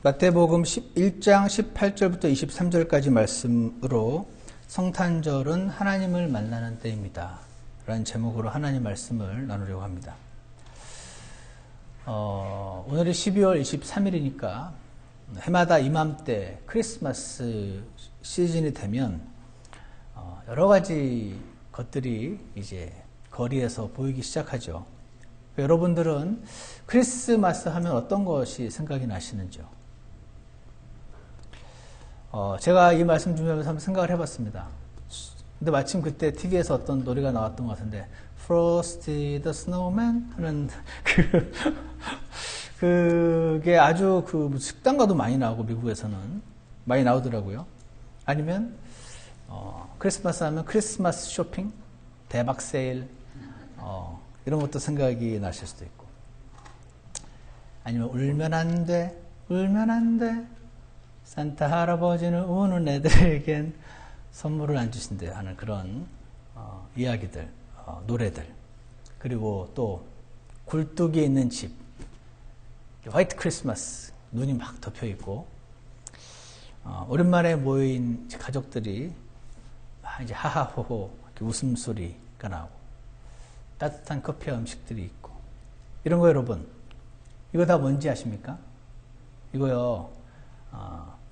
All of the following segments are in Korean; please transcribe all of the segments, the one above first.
마태복음 1장 18절부터 23절까지 말씀으로 성탄절은 하나님을 만나는 때입니다 라는 제목으로 하나님 말씀을 나누려고 합니다. 오늘이 12월 23일이니까 해마다 이맘때 크리스마스 시즌이 되면 여러 가지 것들이 이제 거리에서 보이기 시작하죠. 여러분들은 크리스마스 하면 어떤 것이 생각이 나시는지요? 제가 이 말씀 준비하면서 한번 생각을 해봤습니다. 근데 마침 그때 TV에서 어떤 노래가 나왔던 것 같은데 Frosty the Snowman 하는 그게 아주 그 식당가도 많이 나오고 미국에서는 많이 나오더라고요. 아니면 크리스마스 하면 크리스마스 쇼핑, 대박 세일 이런 것도 생각이 나실 수도 있고, 아니면 울면 안 돼, 울면 안 돼, 산타 할아버지는 우는 애들에겐 선물을 안 주신대 하는 그런 이야기들, 노래들, 그리고 또 굴뚝이 있는 집, 화이트 크리스마스, 눈이 막 덮여 있고 오랜만에 모인 가족들이 막 이제 하하호호 웃음소리가 나오고 따뜻한 커피와 음식들이 있고, 이런 거 여러분, 이거 다 뭔지 아십니까? 이거요,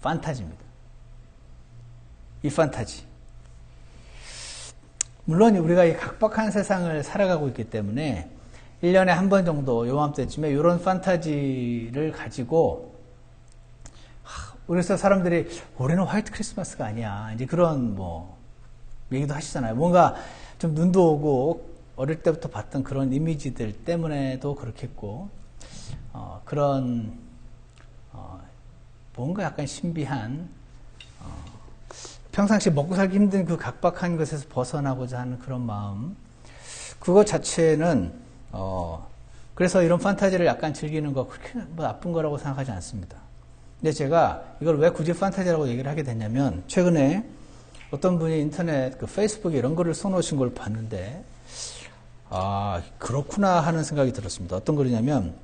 판타지입니다. 이 판타지. 물론 우리가 이 각박한 세상을 살아가고 있기 때문에 1년에 한 번 정도 요맘때쯤에 이런 판타지를 가지고, 그래서 사람들이 올해는 화이트 크리스마스가 아니야, 이제 그런 얘기도 하시잖아요. 뭔가 좀 눈도 오고 어릴 때부터 봤던 그런 이미지들 때문에도 그렇겠고, 그런 뭔가 약간 신비한, 평상시 먹고 살기 힘든 그 각박한 것에서 벗어나고자 하는 그런 마음, 그것 자체는 그래서 이런 판타지를 약간 즐기는 거 그렇게 나쁜 거라고 생각하지 않습니다. 근데 제가 이걸 왜 굳이 판타지라고 얘기를 하게 됐냐면, 최근에 어떤 분이 인터넷 페이스북에 이런 거를 써놓으신 걸 봤는데, 그렇구나 하는 생각이 들었습니다. 어떤 글이냐면,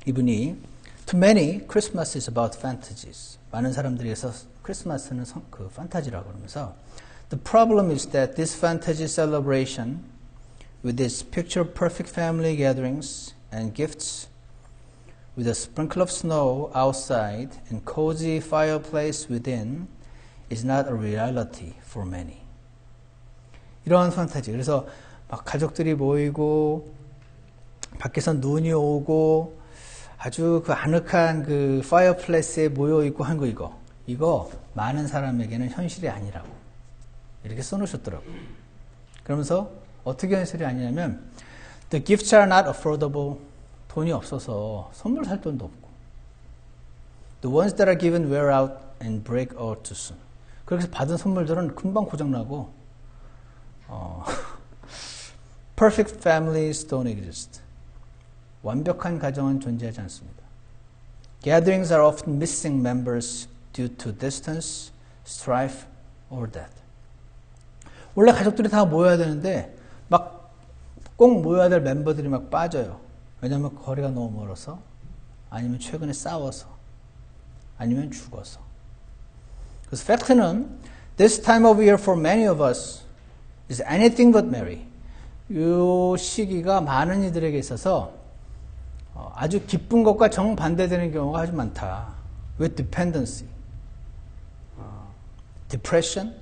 이분이 To many, Christmas is about fantasies. 많은 사람들에서 크리스마스는 그 판타지라고 그러면서 The problem is that this fantasy celebration with its picture-perfect family gatherings and gifts with a sprinkle of snow outside and cozy fireplace within is not a reality for many. 이런 판타지. 그래서 막 가족들이 모이고 밖에서 눈이 오고 아주 그 아늑한 그 파이어플레이스에 모여 있고 한 거, 이거 많은 사람에게는 현실이 아니라고 이렇게 써놓으셨더라고요. 그러면서 어떻게 현실이 아니냐면 The gifts are not affordable. 돈이 없어서 선물 살 돈도 없고 The ones that are given wear out and break out too soon. 그렇게 받은 선물들은 금방 고장나고 Perfect families don't exist. 완벽한 가정은 존재하지 않습니다. Gatherings are often missing members due to distance, strife, or death. 원래 가족들이 다 모여야 되는데 막 꼭 모여야 될 멤버들이 막 빠져요. 왜냐하면 거리가 너무 멀어서, 아니면 최근에 싸워서, 아니면 죽어서. 그래서 팩트는 This time of year for many of us is anything but merry. 이 시기가 많은 이들에게 있어서 아주 기쁜 것과 정반대되는 경우가 아주 많다. With dependency, depression,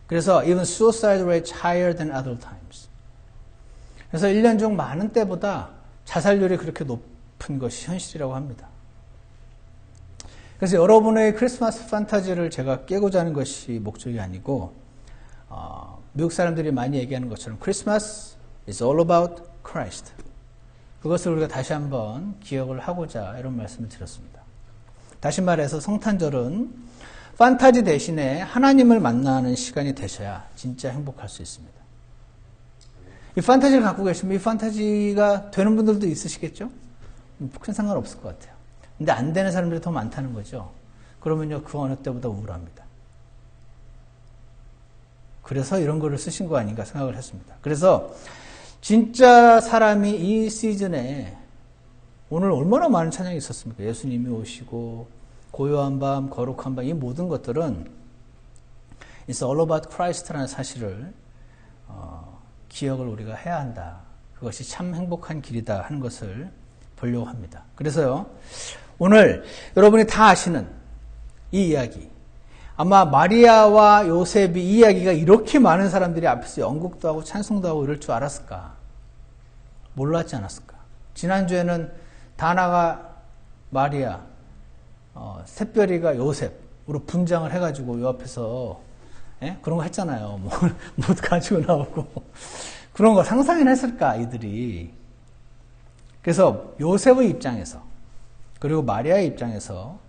그래서 even suicide rates higher than other times. 그래서 1년 중 많은 때보다 자살률이 그렇게 높은 것이 현실이라고 합니다. 그래서 여러분의 크리스마스 판타지를 제가 깨고자 하는 것이 목적이 아니고, 미국 사람들이 많이 얘기하는 것처럼 크리스마스 is all about Christ. 그것을 우리가 다시 한번 기억을 하고자 이런 말씀을 드렸습니다. 다시 말해서 성탄절은 판타지 대신에 하나님을 만나는 시간이 되셔야 진짜 행복할 수 있습니다. 이 판타지를 갖고 계시면 이 판타지가 되는 분들도 있으시겠죠? 큰 상관없을 것 같아요. 근데 안 되는 사람들이 더 많다는 거죠. 그러면요, 그 어느 때보다 우울합니다. 그래서 이런 거를 쓰신 거 아닌가 생각을 했습니다. 그래서 진짜 사람이 이 시즌에 오늘 얼마나 많은 찬양이 있었습니까? 예수님이 오시고 고요한 밤, 거룩한 밤, 이 모든 것들은 It's all about Christ라는 사실을 기억을 우리가 해야 한다. 그것이 참 행복한 길이다 하는 것을 보려고 합니다. 그래서요, 오늘 여러분이 다 아시는 이 이야기, 아마 마리아와 요셉이 이 이야기가 이렇게 많은 사람들이 앞에서 연극도 하고 찬송도 하고 이럴 줄 알았을까? 몰랐지 않았을까? 지난주에는 다나가 마리아, 샛별이가 요셉으로 분장을 해가지고 요 앞에서 그런 거 했잖아요. 뭐 가지고 나오고 그런 거 상상이나 했을까 이들이. 그래서 요셉의 입장에서 그리고 마리아의 입장에서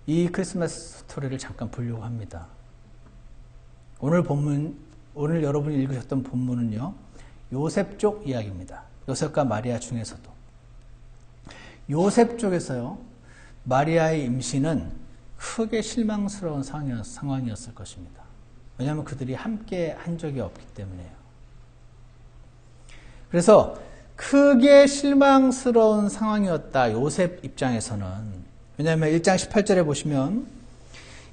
이 크리스마스 스토리를 잠깐 보려고 합니다. 오늘 여러분이 읽으셨던 본문은요, 요셉 쪽 이야기입니다. 요셉과 마리아 중에서도. 요셉 쪽에서요, 마리아의 임신은 크게 실망스러운 상황이었을 것입니다. 왜냐하면 그들이 함께 한 적이 없기 때문에요. 그래서 크게 실망스러운 상황이었다, 요셉 입장에서는. 왜냐하면 1장 18절에 보시면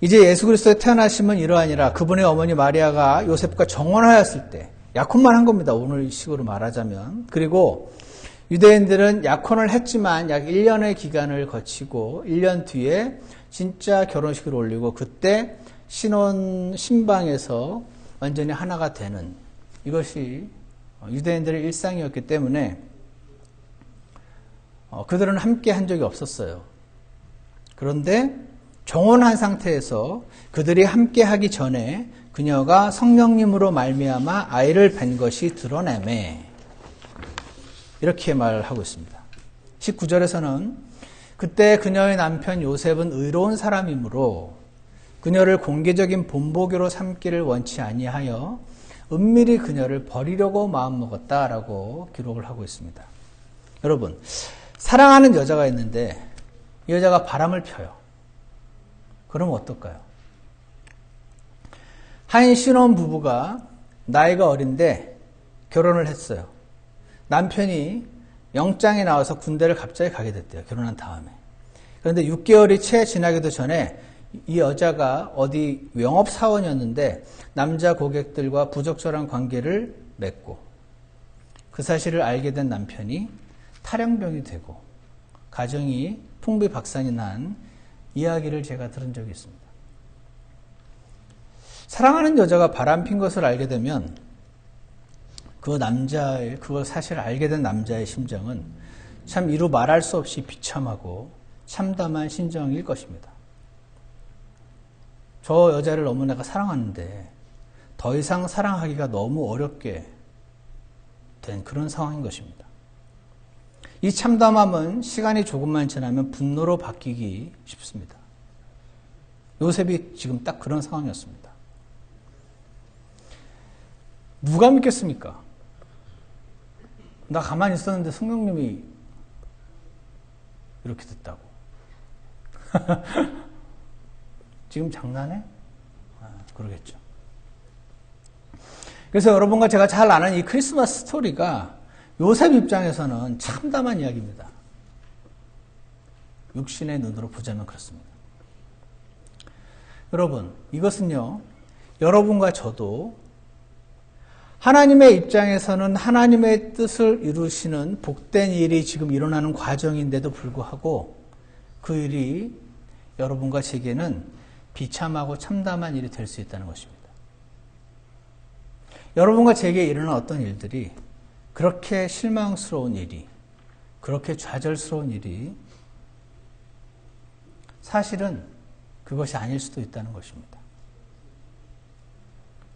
이제 예수 그리스도의 태어나심은 이러하니라. 그분의 어머니 마리아가 요셉과 정혼하였을 때, 약혼만 한 겁니다. 오늘 식으로 말하자면. 그리고 유대인들은 약혼을 했지만 약 1년의 기간을 거치고 1년 뒤에 진짜 결혼식을 올리고 그때 신방에서 완전히 하나가 되는, 이것이 유대인들의 일상이었기 때문에 그들은 함께 한 적이 없었어요. 그런데 정혼한 상태에서 그들이 함께 하기 전에 그녀가 성령님으로 말미암아 아이를 뵌 것이 드러내매, 이렇게 말하고 있습니다. 19절에서는 그때 그녀의 남편 요셉은 의로운 사람이므로 그녀를 공개적인 본보기로 삼기를 원치 아니하여 은밀히 그녀를 버리려고 마음먹었다라고 기록을 하고 있습니다. 여러분, 사랑하는 여자가 있는데 이 여자가 바람을 펴요. 그러면 어떨까요? 한 신혼 부부가 나이가 어린데 결혼을 했어요. 남편이 영장이 나와서 군대를 갑자기 가게 됐대요. 결혼한 다음에. 그런데 6개월이 채 지나기도 전에 이 여자가 어디 영업사원이었는데 남자 고객들과 부적절한 관계를 맺고 그 사실을 알게 된 남편이 탈영병이 되고 가정이 풍비박산이 난 이야기를 제가 들은 적이 있습니다. 사랑하는 여자가 바람핀 것을 알게 되면 그걸 사실을 알게 된 남자의 심정은 참 이루 말할 수 없이 비참하고 참담한 심정일 것입니다. 저 여자를 너무 내가 사랑하는데 더 이상 사랑하기가 너무 어렵게 된 그런 상황인 것입니다. 이 참담함은 시간이 조금만 지나면 분노로 바뀌기 쉽습니다. 요셉이 지금 딱 그런 상황이었습니다. 누가 믿겠습니까? 나 가만히 있었는데 성령님이 이렇게 됐다고. 지금 장난해? 그러겠죠. 그래서 여러분과 제가 잘 아는 이 크리스마스 스토리가 요셉 입장에서는 참담한 이야기입니다. 육신의 눈으로 보자면 그렇습니다. 여러분, 이것은요, 여러분과 저도 하나님의 입장에서는 하나님의 뜻을 이루시는 복된 일이 지금 일어나는 과정인데도 불구하고 그 일이 여러분과 제게는 비참하고 참담한 일이 될 수 있다는 것입니다. 여러분과 제게 일어난 어떤 일들이 그렇게 실망스러운 일이, 그렇게 좌절스러운 일이 사실은 그것이 아닐 수도 있다는 것입니다.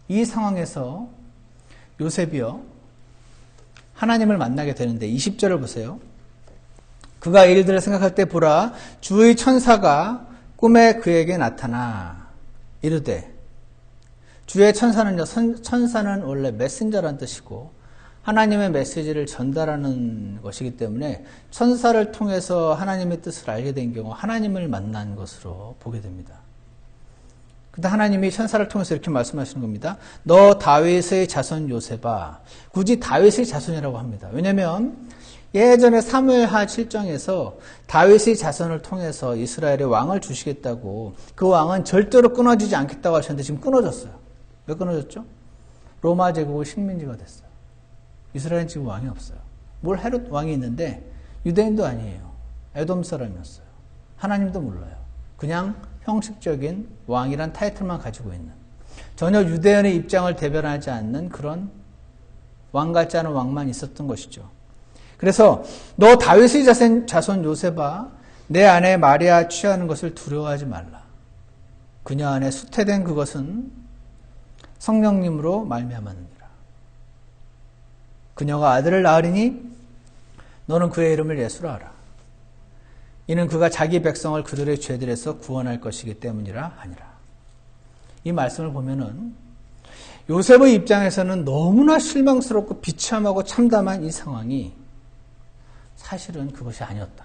이 상황에서 요셉이요, 하나님을 만나게 되는데 20절을 보세요. 그가 이 일들을 생각할 때 보라, 주의 천사가 꿈에 그에게 나타나 이르되, 주의 천사는요, 천사는 원래 메신저란 뜻이고 하나님의 메시지를 전달하는 것이기 때문에 천사를 통해서 하나님의 뜻을 알게 된 경우 하나님을 만난 것으로 보게 됩니다. 근데 하나님이 천사를 통해서 이렇게 말씀하시는 겁니다. 너 다윗의 자손 요셉아. 굳이 다윗의 자손이라고 합니다. 왜냐하면 예전에 사무엘하 7장에서 다윗의 자손을 통해서 이스라엘에 왕을 주시겠다고 그 왕은 절대로 끊어지지 않겠다고 하셨는데 지금 끊어졌어요. 왜 끊어졌죠? 로마 제국의 식민지가 됐어요. 이스라엘은 지금 왕이 없어요. 뭘 헤롯 왕이 있는데 유대인도 아니에요. 에돔 사람이었어요. 하나님도 몰라요. 그냥 형식적인 왕이란 타이틀만 가지고 있는, 전혀 유대인의 입장을 대변하지 않는 그런 왕 같지 않은 왕만 있었던 것이죠. 그래서 너 다윗의 자손 요셉아, 내 아내 마리아 취하는 것을 두려워하지 말라. 그녀 안에 수태된 그것은 성령님으로 말미암았느니라. 그녀가 아들을 낳으리니 너는 그의 이름을 예수라 하라. 이는 그가 자기 백성을 그들의 죄들에서 구원할 것이기 때문이라 하니라. 이 말씀을 보면은 요셉의 입장에서는 너무나 실망스럽고 비참하고 참담한 이 상황이 사실은 그것이 아니었다.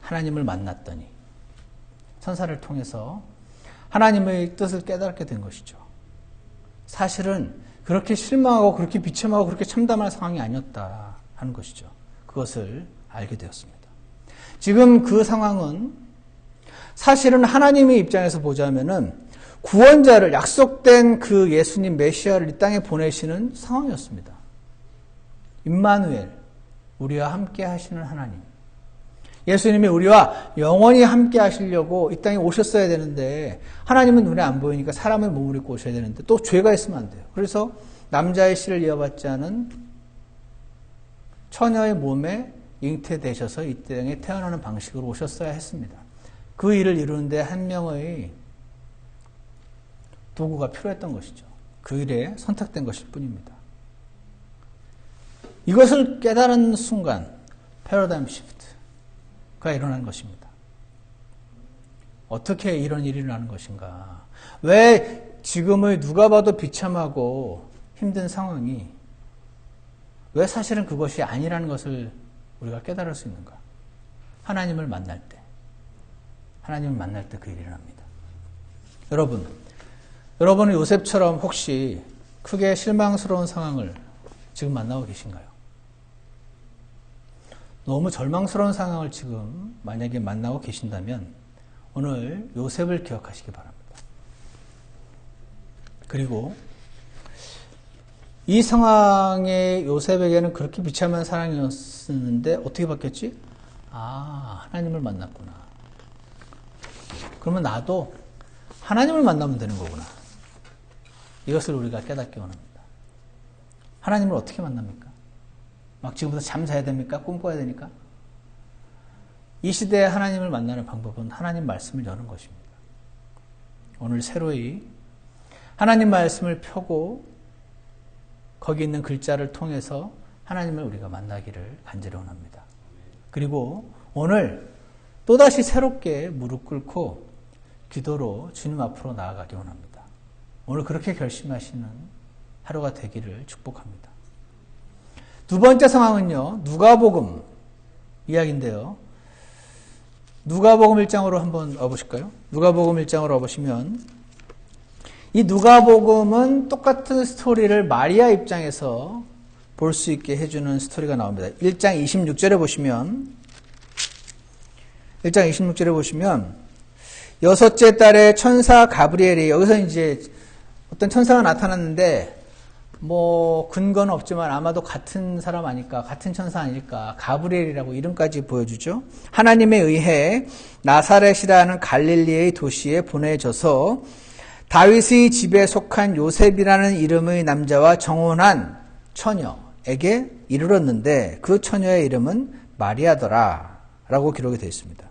하나님을 만났더니 천사를 통해서 하나님의 뜻을 깨닫게 된 것이죠. 사실은 그렇게 실망하고 그렇게 비참하고 그렇게 참담한 상황이 아니었다 하는 것이죠. 그것을 알게 되었습니다. 지금 그 상황은 사실은 하나님의 입장에서 보자면은 구원자를, 약속된 그 예수님 메시아를 이 땅에 보내시는 상황이었습니다. 임마누엘, 우리와 함께 하시는 하나님. 예수님이 우리와 영원히 함께 하시려고 이 땅에 오셨어야 되는데 하나님은 눈에 안 보이니까 사람의 몸을 입고 오셔야 되는데 또 죄가 있으면 안 돼요. 그래서 남자의 씨를 이어받지 않은 처녀의 몸에 잉태되셔서 이 땅에 태어나는 방식으로 오셨어야 했습니다. 그 일을 이루는데 한 명의 도구가 필요했던 것이죠. 그 일에 선택된 것일 뿐입니다. 이것을 깨달은 순간 패러다임 시프트가 일어난 것입니다. 어떻게 이런 일이 일어나는 것인가? 왜 지금의 누가 봐도 비참하고 힘든 상황이 왜 사실은 그것이 아니라는 것을 우리가 깨달을 수 있는가? 하나님을 만날 때 그 일이 일어납니다. 여러분은 요셉처럼 혹시 크게 실망스러운 상황을 지금 만나고 계신가요? 너무 절망스러운 상황을 지금 만약에 만나고 계신다면 오늘 요셉을 기억하시기 바랍니다. 그리고 이 상황에 요셉에게는 그렇게 비참한 상황이었는데 어떻게 바뀌었지? 하나님을 만났구나. 그러면 나도 하나님을 만나면 되는 거구나. 이것을 우리가 깨닫기 원합니다. 하나님을 어떻게 만납니까? 막 지금부터 잠자야 됩니까? 꿈꿔야 되니까? 이 시대에 하나님을 만나는 방법은 하나님 말씀을 여는 것입니다. 오늘 새로이 하나님 말씀을 펴고 거기 있는 글자를 통해서 하나님을 우리가 만나기를 간절히 원합니다. 그리고 오늘 또다시 새롭게 무릎 꿇고 기도로 주님 앞으로 나아가기 원합니다. 오늘 그렇게 결심하시는 하루가 되기를 축복합니다. 두 번째 상황은요, 누가복음 이야기인데요. 누가복음 1장으로 한번 와보실까요? 누가복음 1장으로 와보시면 이 누가복음은 똑같은 스토리를 마리아 입장에서 볼 수 있게 해주는 스토리가 나옵니다. 1장 26절에 보시면 여섯째 달에 천사 가브리엘이, 여기서 이제 어떤 천사가 나타났는데 뭐 근거는 없지만 아마도 같은 사람 아닐까, 같은 천사 아닐까, 가브리엘이라고 이름까지 보여주죠. 하나님에 의해 나사렛이라는 갈릴리의 도시에 보내져서 다윗의 집에 속한 요셉이라는 이름의 남자와 정혼한 처녀에게 이르렀는데 그 처녀의 이름은 마리아더라 라고 기록이 되어 있습니다.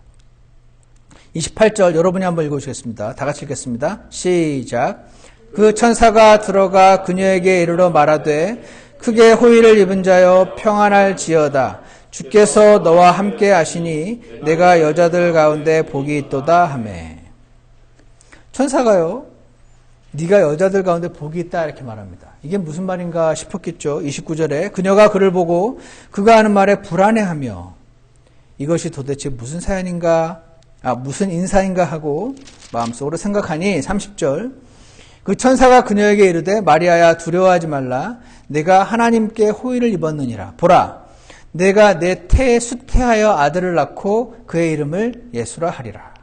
28절 여러분이 한번 읽어주시겠습니다. 다 같이 읽겠습니다. 시작. 그 천사가 들어가 그녀에게 이르러 말하되 크게 호의를 입은 자여 평안할지어다. 주께서 너와 함께 하시니 내가 여자들 가운데 복이 있도다 하매. 천사가요, 네가 여자들 가운데 복이 있다 이렇게 말합니다. 이게 무슨 말인가 싶었겠죠. 29절에 그녀가 그를 보고 그가 하는 말에 불안해하며 이것이 도대체 무슨 사연인가, 무슨 인사인가 하고 마음속으로 생각하니 30절 그 천사가 그녀에게 이르되 마리아야 두려워하지 말라. 내가 하나님께 호의를 입었느니라. 보라, 내가 내 태에 수태하여 아들을 낳고 그의 이름을 예수라 하리라.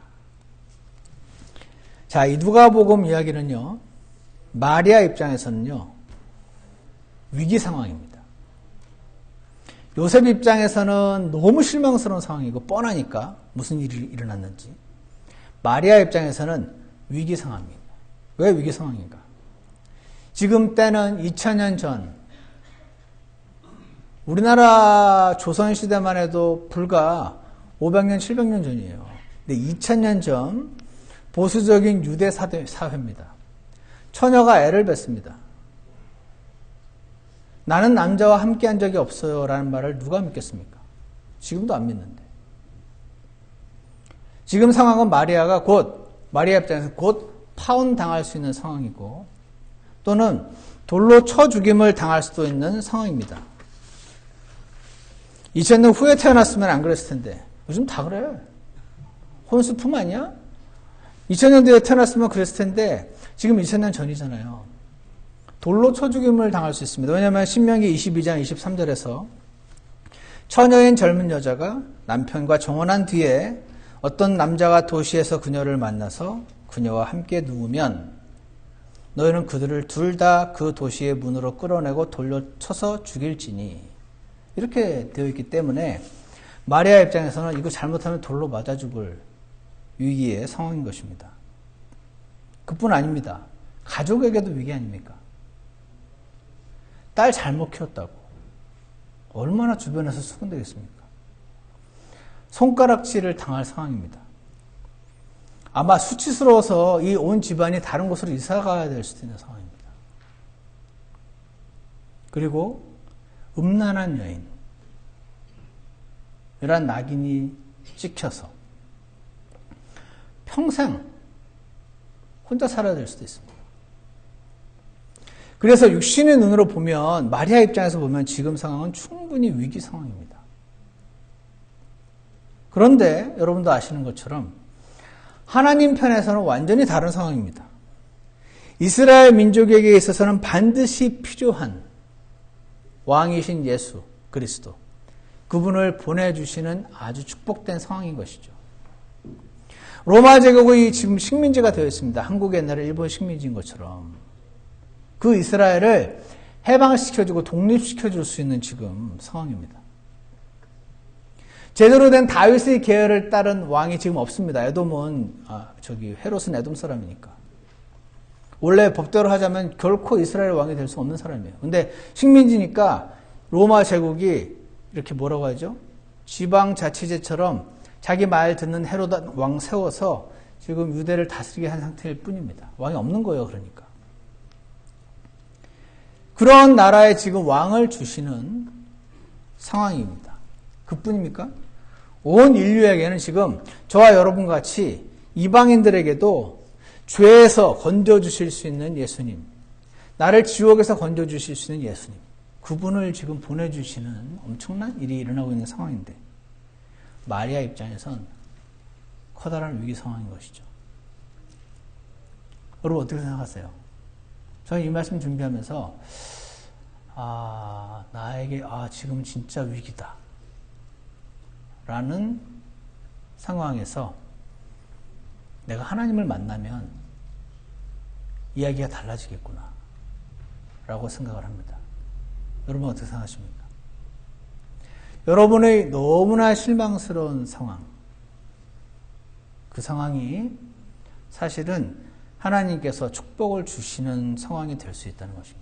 자, 이 누가복음 이야기는요, 마리아 입장에서는요, 위기 상황입니다. 요셉 입장에서는 너무 실망스러운 상황이고 뻔하니까 무슨 일이 일어났는지. 마리아 입장에서는 위기 상황입니다. 왜 위기 상황인가? 지금 때는 2000년 전, 우리나라 조선시대만 해도 불과 500년, 700년 전이에요. 근데 2000년 전 보수적인 유대 사회입니다. 처녀가 애를 뱄습니다. 나는 남자와 함께한 적이 없어요 라는 말을 누가 믿겠습니까? 지금도 안 믿는데. 지금 상황은 마리아 입장에서 곧 파혼당할 수 있는 상황이고, 또는 돌로 쳐 죽임을 당할 수도 있는 상황입니다. 2000년 후에 태어났으면 안 그랬을 텐데 요즘 다 그래. 혼수품 아니야? 2000년대에 태어났으면 그랬을 텐데 지금 2000년 전이잖아요. 돌로 쳐 죽임을 당할 수 있습니다. 왜냐하면 신명기 22장 23절에서 처녀인 젊은 여자가 남편과 정혼한 뒤에 어떤 남자가 도시에서 그녀를 만나서 그녀와 함께 누우면 너희는 그들을 둘 다 그 도시의 문으로 끌어내고 돌로 쳐서 죽일지니, 이렇게 되어 있기 때문에 마리아 입장에서는 이거 잘못하면 돌로 맞아 죽을 위기의 상황인 것입니다. 그뿐 아닙니다. 가족에게도 위기 아닙니까? 딸 잘못 키웠다고 얼마나 주변에서 수군되겠습니까? 손가락질을 당할 상황입니다. 아마 수치스러워서 이 온 집안이 다른 곳으로 이사 가야 될 수도 있는 상황입니다. 그리고 음란한 여인, 이런 낙인이 찍혀서 평생 혼자 살아야 될 수도 있습니다. 그래서 육신의 눈으로 보면, 마리아 입장에서 보면 지금 상황은 충분히 위기 상황입니다. 그런데 여러분도 아시는 것처럼 하나님 편에서는 완전히 다른 상황입니다. 이스라엘 민족에게 있어서는 반드시 필요한 왕이신 예수 그리스도, 그분을 보내주시는 아주 축복된 상황인 것이죠. 로마 제국이 지금 식민지가 되어 있습니다. 한국 옛날에 일본 식민지인 것처럼. 그 이스라엘을 해방시켜주고 독립시켜줄 수 있는 지금 상황입니다. 제대로 된 다윗의 계열을 따른 왕이 지금 없습니다. 에돔은 헤롯은 에돔 사람이니까. 원래 법대로 하자면 결코 이스라엘 왕이 될 수 없는 사람이에요. 근데 식민지니까 로마 제국이 이렇게 뭐라고 하죠? 지방자치제처럼 자기 말 듣는 헤롯 왕 세워서 지금 유대를 다스리게 한 상태일 뿐입니다. 왕이 없는 거예요, 그러니까. 그런 나라에 지금 왕을 주시는 상황입니다. 그뿐입니까? 온 인류에게는 지금 저와 여러분 같이 이방인들에게도 죄에서 건져주실 수 있는 예수님, 나를 지옥에서 건져주실 수 있는 예수님, 그분을 지금 보내주시는 엄청난 일이 일어나고 있는 상황인데, 마리아 입장에선 커다란 위기 상황인 것이죠. 여러분 어떻게 생각하세요? 저는 이 말씀 준비하면서 나에게 지금 진짜 위기다 라는 상황에서 내가 하나님을 만나면 이야기가 달라지겠구나 라고 생각을 합니다. 여러분 어떻게 생각하십니까? 여러분의 너무나 실망스러운 상황, 그 상황이 사실은 하나님께서 축복을 주시는 상황이 될 수 있다는 것입니다.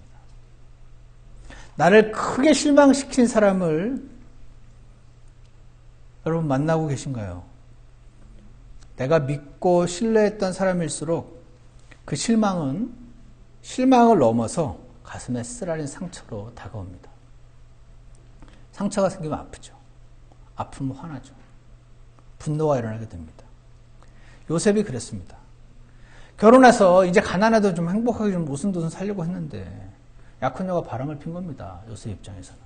나를 크게 실망시킨 사람을 여러분 만나고 계신가요? 내가 믿고 신뢰했던 사람일수록 그 실망을 넘어서 가슴에 쓰라린 상처로 다가옵니다. 상처가 생기면 아프죠. 아프면 화나죠. 분노가 일어나게 됩니다. 요셉이 그랬습니다. 결혼해서 이제 가난해도 좀 행복하게 좀 오순도순 살려고 했는데 약혼녀가 바람을 핀 겁니다. 요셉 입장에서는.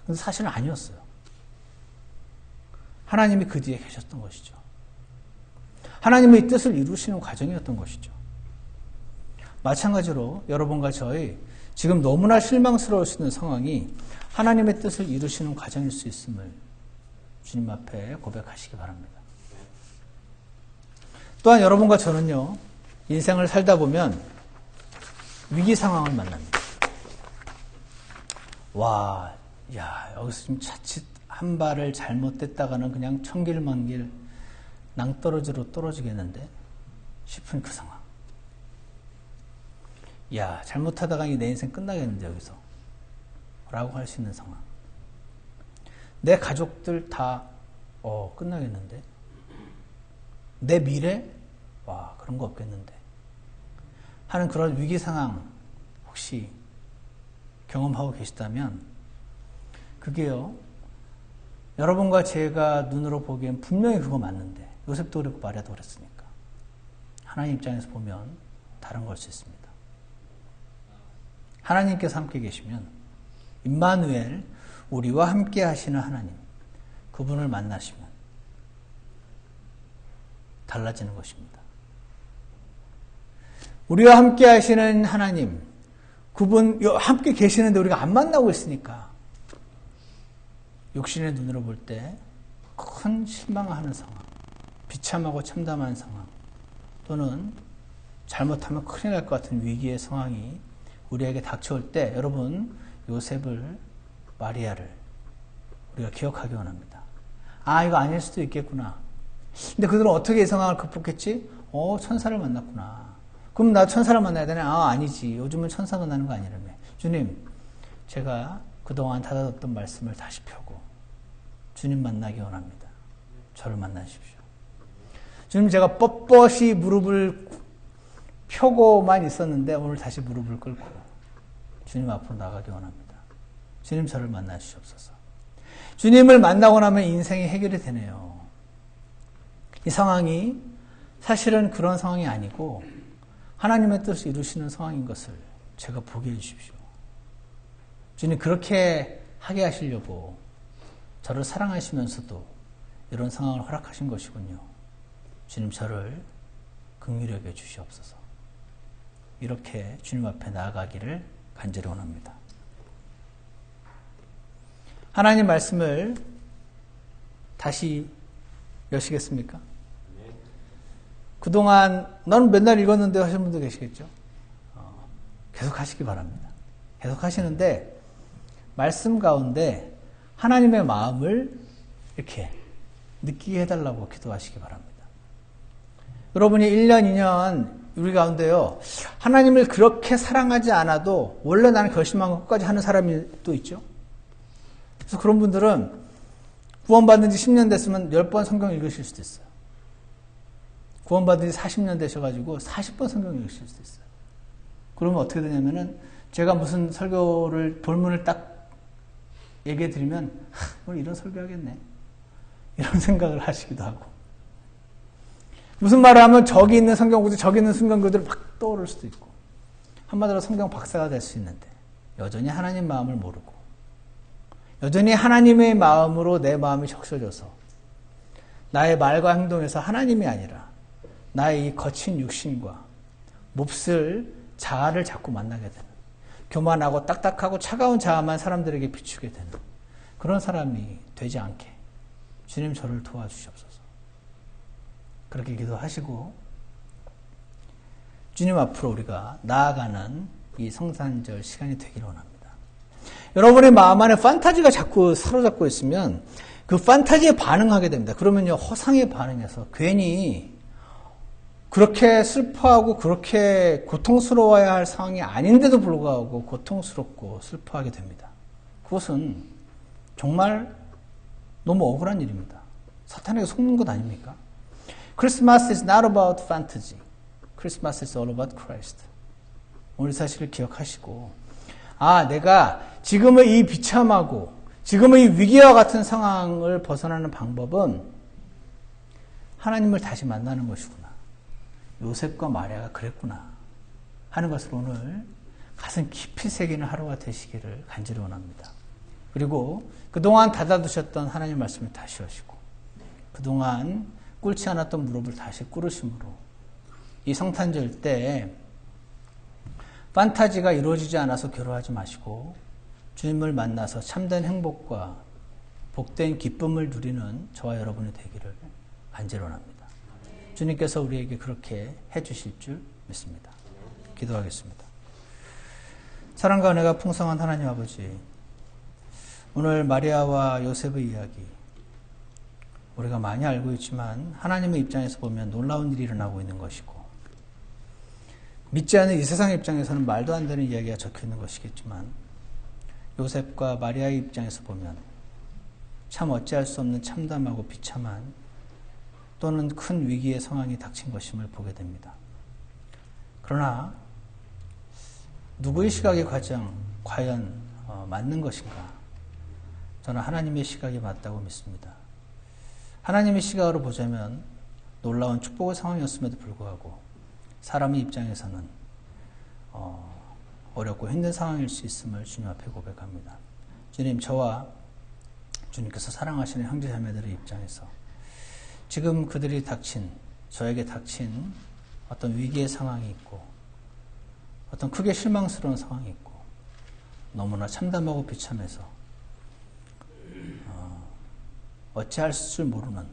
근데 사실은 아니었어요. 하나님이 그 뒤에 계셨던 것이죠. 하나님의 뜻을 이루시는 과정이었던 것이죠. 마찬가지로 여러분과 저희 지금 너무나 실망스러울 수 있는 상황이 하나님의 뜻을 이루시는 과정일 수 있음을 주님 앞에 고백하시기 바랍니다. 또한 여러분과 저는요, 인생을 살다 보면 위기 상황을 만납니다. 여기서 지금 자칫 한 발을 잘못됐다가는 그냥 천길만길 낭떠러지로 떨어지겠는데 싶은 그 상황. 잘못하다가 내 인생 끝나겠는데 여기서 라고 할 수 있는 상황. 내 가족들 다 끝나겠는데 내 미래? 그런 거 없겠는데 하는 그런 위기 상황 혹시 경험하고 계시다면 그게요, 여러분과 제가 눈으로 보기엔 분명히 그거 맞는데 요셉도 그랬고 마리아도 그랬으니까 하나님 입장에서 보면 다른 걸 수 있습니다. 하나님께서 함께 계시면 임마누엘, 우리와 함께 하시는 하나님, 그분을 만나시면 달라지는 것입니다. 우리와 함께 하시는 하나님, 그분 함께 계시는데 우리가 안 만나고 있으니까 육신의 눈으로 볼 때 큰 실망하는 상황, 비참하고 참담한 상황, 또는 잘못하면 큰일 날 것 같은 위기의 상황이 우리에게 닥쳐올 때 여러분, 요셉을, 마리아를 우리가 기억하기 원합니다. 이거 아닐 수도 있겠구나. 근데 그들은 어떻게 이 상황을 극복했지? 천사를 만났구나. 그럼 나 천사를 만나야 되네? 아니지. 요즘은 천사 만나는 거 아니라며. 주님, 제가 그동안 닫아뒀던 말씀을 다시 펴고 주님 만나기 원합니다. 저를 만나십시오. 주님, 제가 뻣뻣이 무릎을 펴고만 있었는데 오늘 다시 무릎을 꿇고 주님 앞으로 나가기 원합니다. 주님, 저를 만나주시옵소서. 주님을 만나고 나면 인생이 해결이 되네요. 이 상황이 사실은 그런 상황이 아니고 하나님의 뜻을 이루시는 상황인 것을 제가 보게 해주십시오. 주님, 그렇게 하게 하시려고 저를 사랑하시면서도 이런 상황을 허락하신 것이군요. 주님, 저를 긍휼히 여겨 주시옵소서. 이렇게 주님 앞에 나아가기를 간절히 원합니다. 하나님 말씀을 다시 여시겠습니까? 그동안 넌 맨날 읽었는데 하시는 분도 계시겠죠? 계속 하시기 바랍니다. 계속 하시는데 말씀 가운데 하나님의 마음을 이렇게 느끼게 해달라고 기도하시기 바랍니다. 여러분이 1년, 2년 우리 가운데요, 하나님을 그렇게 사랑하지 않아도 원래 나는 결심한 것까지 하는 사람이 또 있죠. 그래서 그런 분들은 구원받은 지 10년 됐으면 10번 성경 읽으실 수도 있어요. 구원받은 지 40년 되셔가지고 40번 성경 읽으실 수도 있어요. 그러면 어떻게 되냐면은 제가 무슨 설교를 본문을 딱 얘기해 드리면 오늘 이런 설교하겠네 이런 생각을 하시기도 하고, 무슨 말을 하면 저기 있는 성경 구절, 저기 있는 성경 구절을 막 떠오를 수도 있고, 한마디로 성경 박사가 될 수 있는데 여전히 하나님 마음을 모르고 여전히 하나님의 마음으로 내 마음이 적셔져서 나의 말과 행동에서 하나님이 아니라 나의 이 거친 육신과 몹쓸 자아를 자꾸 만나게 되는, 교만하고 딱딱하고 차가운 자아만 사람들에게 비추게 되는 그런 사람이 되지 않게 주님, 저를 도와주시옵소서. 그렇게 기도하시고 주님 앞으로 우리가 나아가는 이 성탄절 시간이 되기를 원합니다. 여러분의 마음 안에 판타지가 자꾸 사로잡고 있으면 그 판타지에 반응하게 됩니다. 그러면요, 허상에 반응해서 괜히 그렇게 슬퍼하고 그렇게 고통스러워야 할 상황이 아닌데도 불구하고 고통스럽고 슬퍼하게 됩니다. 그것은 정말 너무 억울한 일입니다. 사탄에게 속는 것 아닙니까? Christmas is not about fantasy. Christmas is all about Christ. 오늘 사실을 기억하시고, 내가 지금의 이 비참하고 지금의 이 위기와 같은 상황을 벗어나는 방법은 하나님을 다시 만나는 것이구나. 요셉과 마리아가 그랬구나 하는 것을 오늘 가슴 깊이 새기는 하루가 되시기를 간절히 원합니다. 그리고 그동안 닫아두셨던 하나님 말씀을 다시 하시고 그동안 꿇지 않았던 무릎을 다시 꿇으심으로 이 성탄절 때 판타지가 이루어지지 않아서 괴로워하지 마시고 주님을 만나서 참된 행복과 복된 기쁨을 누리는 저와 여러분이 되기를 간절히 원합니다. 주님께서 우리에게 그렇게 해주실 줄 믿습니다. 기도하겠습니다. 사랑과 은혜가 풍성한 하나님 아버지, 오늘 마리아와 요셉의 이야기 우리가 많이 알고 있지만 하나님의 입장에서 보면 놀라운 일이 일어나고 있는 것이고, 믿지 않는 이 세상의 입장에서는 말도 안 되는 이야기가 적혀 있는 것이겠지만, 요셉과 마리아의 입장에서 보면 참 어찌할 수 없는 참담하고 비참한 또는 큰 위기의 상황이 닥친 것임을 보게 됩니다. 그러나 누구의 시각이 과연 맞는 것인가? 저는 하나님의 시각이 맞다고 믿습니다. 하나님의 시각으로 보자면 놀라운 축복의 상황이었음에도 불구하고 사람의 입장에서는 어렵고 힘든 상황일 수 있음을 주님 앞에 고백합니다. 주님, 저와 주님께서 사랑하시는 형제자매들의 입장에서 지금 그들이 저에게 닥친 어떤 위기의 상황이 있고, 어떤 크게 실망스러운 상황이 있고, 너무나 참담하고 비참해서 어찌할 줄 모르는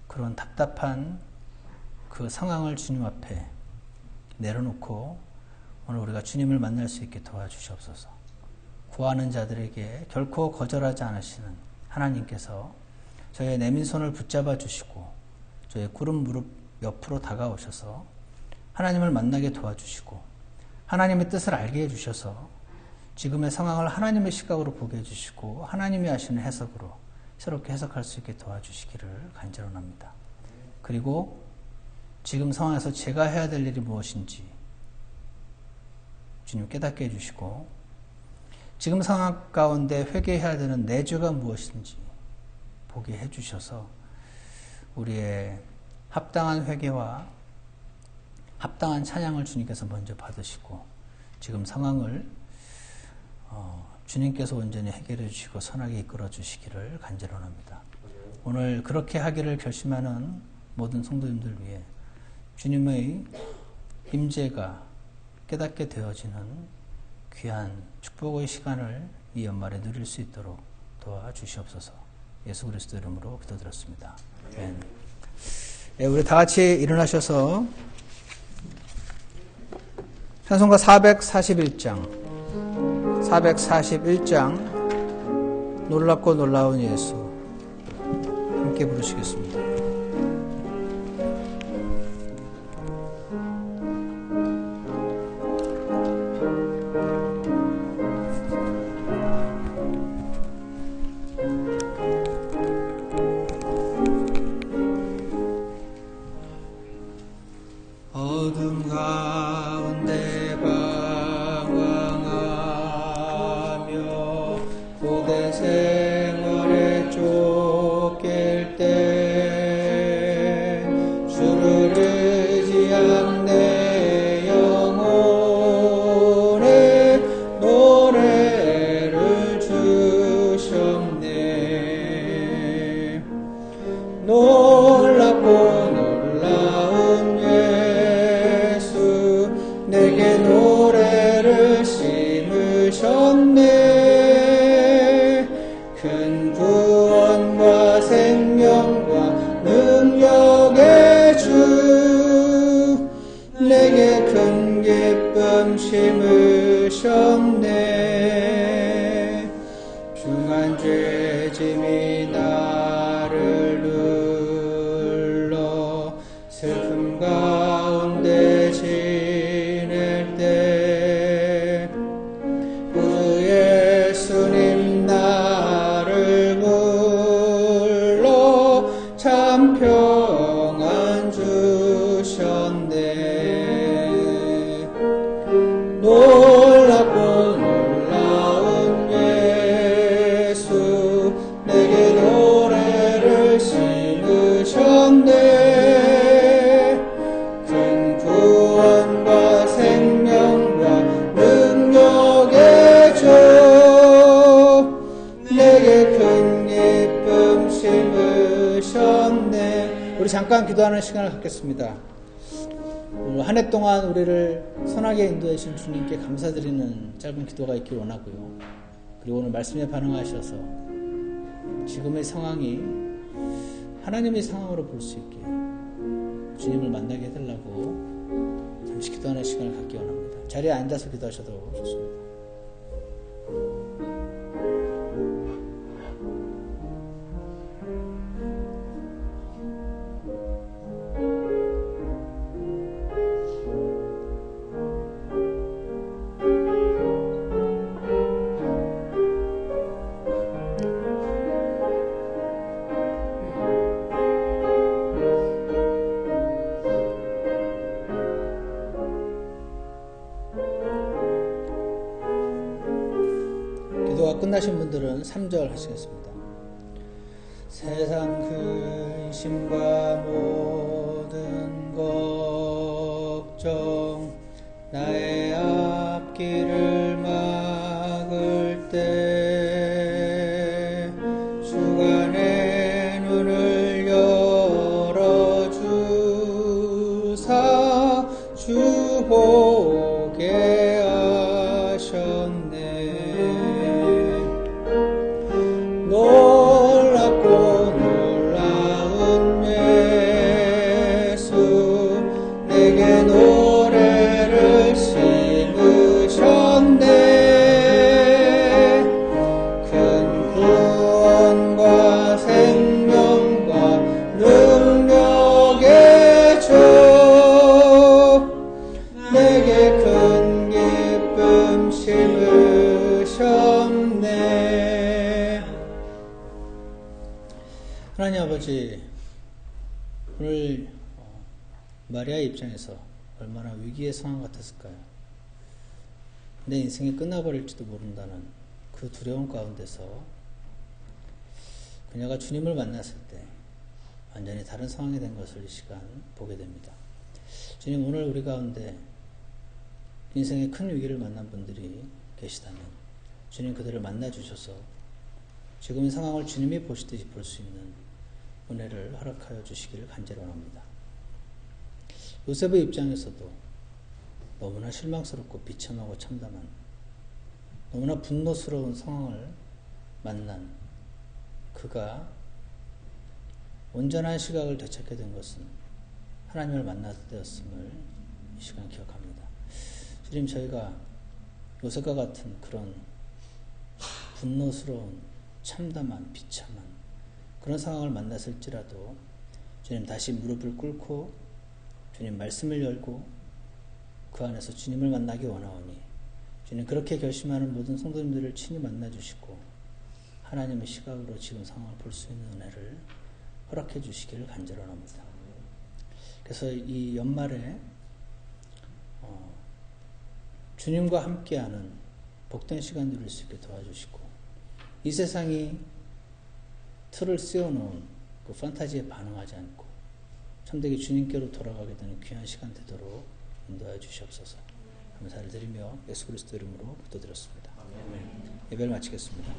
그런 답답한 그 상황을 주님 앞에 내려놓고 오늘 우리가 주님을 만날 수 있게 도와주시옵소서. 구하는 자들에게 결코 거절하지 않으시는 하나님께서 저의 내민손을 붙잡아 주시고 저의 꿇은 무릎 옆으로 다가오셔서 하나님을 만나게 도와주시고 하나님의 뜻을 알게 해주셔서 지금의 상황을 하나님의 시각으로 보게 해주시고 하나님이 하시는 해석으로 새롭게 해석할 수 있게 도와주시기를 간절히 원합니다. 그리고 지금 상황에서 제가 해야 될 일이 무엇인지 주님 깨닫게 해주시고, 지금 상황 가운데 회개해야 되는 내 죄가 무엇인지 보게 해주셔서 우리의 합당한 회개와 합당한 찬양을 주님께서 먼저 받으시고 지금 상황을 주님께서 온전히 해결해 주시고 선하게 이끌어 주시기를 간절히 원합니다. 오늘 그렇게 하기를 결심하는 모든 성도님들 위해 주님의 임재가 깨닫게 되어지는 귀한 축복의 시간을 이 연말에 누릴 수 있도록 도와주시옵소서. 예수 그리스도 이름으로 기도드렸습니다. 아멘. 네, 우리 다 같이 일어나셔서 찬송가 441장 놀랍고 놀라운 예수 함께 부르시겠습니다. 어둠 가운데 방황하며 고된 생활에 쫓길 때 주를 의지한 내 영혼에 노래를 주셨네. 놀랍고 놀라운 예수 내게 노래를 심으셨네. 큰 구원과 생명과 능력의 주 내게 큰 기쁨 심으셨네. 중한 죄짐이 나를 눌러 슬픔 가운데 지낼 때 구주 예수님 나를 불러 참 평안 주셨네. 놀랍고 놀라운 예수 내게 노래를 심으셨네. 큰 구원과 생명과 능력의 주 내게 큰 기쁨 심으셨네. 우리 잠깐 기도하는 시간을 갖겠습니다. 오늘 한 해 동안 우리를 선하게 인도해 주신 주님께 감사드리는 짧은 기도가 있길 원하고요. 그리고 오늘 말씀에 반응하셔서 지금의 상황이 하나님의 상황으로 볼 수 있게 주님을 만나게 해달라고 잠시 기도하는 시간을 갖기 원합니다. 자리에 앉아서 기도하셔도 좋습니다. 기도가 끝나신 분들은 3절 하시겠습니다. 세상 근심과 모든 걱정 나의 앞길을 막을 때 주간의 눈을 열어주사 주 보게 하셨네. 놀랍고 놀라운 예수 내게 노래를 심으셨네. 큰 구원과 생명과 능력의 주 내게 큰 기쁨 심으셨네. 하나님 아버지, 오늘 마리아의 입장에서 얼마나 위기의 상황 같았을까요? 내 인생이 끝나버릴지도 모른다는 그 두려움 가운데서 그녀가 주님을 만났을 때 완전히 다른 상황이 된 것을 이 시간 보게 됩니다. 주님, 오늘 우리 가운데 인생의 큰 위기를 만난 분들이 계시다면 주님 그들을 만나주셔서 지금의 상황을 주님이 보시듯이 볼 수 있는 은혜를 허락하여 주시기를 간절히 원합니다. 요셉의 입장에서도 너무나 실망스럽고 비참하고 참담한 너무나 분노스러운 상황을 만난 그가 온전한 시각을 되찾게 된 것은 하나님을 만날 때였음을 이 시간 기억합니다. 주님, 저희가 요셉과 같은 그런 분노스러운 참담한 비참한 그런 상황을 만났을지라도 주님 다시 무릎을 꿇고 주님 말씀을 열고 그 안에서 주님을 만나기 원하오니 주님 그렇게 결심하는 모든 성도님들을 친히 만나주시고 하나님의 시각으로 지금 상황을 볼 수 있는 은혜를 허락해 주시기를 간절히 원합니다. 그래서 이 연말에 주님과 함께하는 복된 시간 누릴 수 있게 도와주시고 이 세상이 틀을 씌워놓은 그 판타지에 반응하지 않고 참되게 주님께로 돌아가게 되는 귀한 시간 되도록 인도하여 주시옵소서. 감사를 드리며 예수 그리스도 이름으로 기도드렸습니다. 예배를 마치겠습니다.